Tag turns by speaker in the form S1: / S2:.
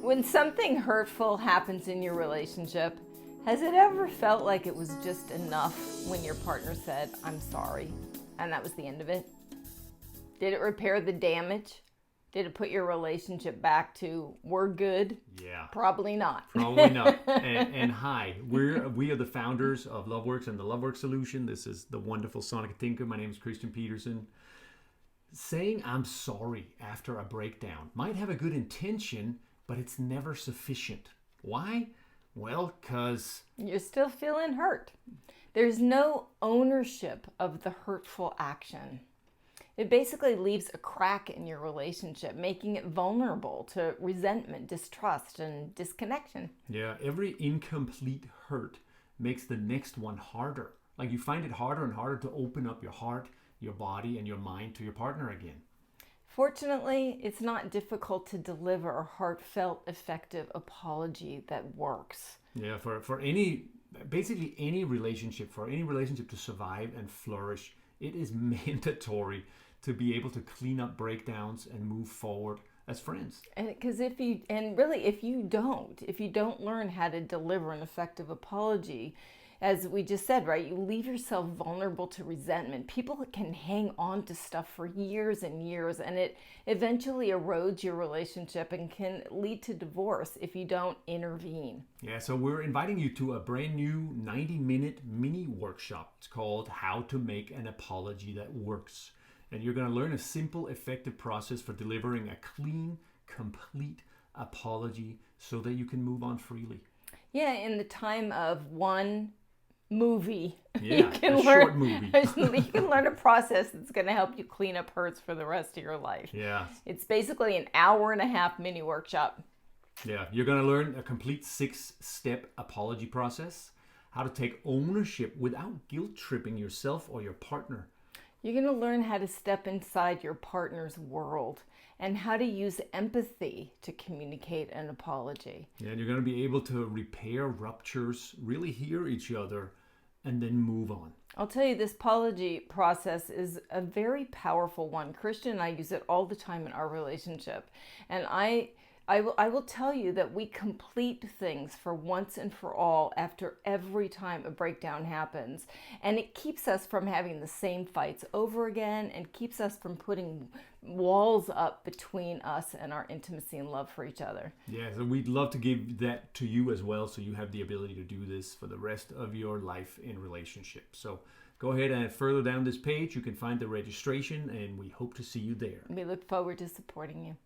S1: When something hurtful happens in your relationship, has it ever felt like it was just enough when your partner said, "I'm sorry," and that was the end of it? Did it repair the damage? Did it put your relationship back to "we're good"?
S2: Yeah.
S1: Probably not.
S2: Probably not. And hi, we are the founders of LoveWorks and the LoveWorks Solution. This is the wonderful Sonic Thinker. My name is Christian Peterson. Saying "I'm sorry" after a breakdown might have a good intention, but it's never sufficient. Why? Well, because
S1: you're still feeling hurt. There's no ownership of the hurtful action. It basically leaves a crack in your relationship, making it vulnerable to resentment, distrust, and disconnection.
S2: Yeah, every incomplete hurt makes the next one harder. Like you find it harder and harder to open up your heart, your body, and your mind to your partner again.
S1: Fortunately, it's not difficult to deliver a heartfelt, effective apology that works.
S2: Yeah, for any relationship, for any relationship to survive and flourish, it is mandatory to be able to clean up breakdowns and move forward as friends.
S1: And because if you don't learn how to deliver an effective apology, as we just said, right, you leave yourself vulnerable to resentment. People can hang on to stuff for years and years, and it eventually erodes your relationship and can lead to divorce if you don't intervene.
S2: Yeah, so we're inviting you to a brand new 90-minute mini workshop. It's called How to Make an Apology That Works. And you're going to learn a simple, effective process for delivering a clean, complete apology so that you can move on freely.
S1: Yeah, in the time of one movie.
S2: Yeah, short movie.
S1: You can learn a process that's going to help you clean up hurts for the rest of your life.
S2: Yeah.
S1: It's basically an hour-and-a-half mini workshop.
S2: Yeah, you're going to learn a complete 6-step apology process, how to take ownership without guilt-tripping yourself or your partner.
S1: You're going to learn how to step inside your partner's world and how to use empathy to communicate an apology.
S2: Yeah, and you're going to be able to repair ruptures, really hear each other, and then move on.
S1: I'll tell you, this apology process is a very powerful one. Christian and I use it all the time in our relationship. And I will tell you that we complete things for once and for all after every time a breakdown happens. And it keeps us from having the same fights over again and keeps us from putting walls up between us and our intimacy and love for each other.
S2: Yeah, so we'd love to give that to you as well, so you have the ability to do this for the rest of your life in relationship. So go ahead and further down this page, you can find the registration, and we hope to see you there.
S1: We look forward to supporting you.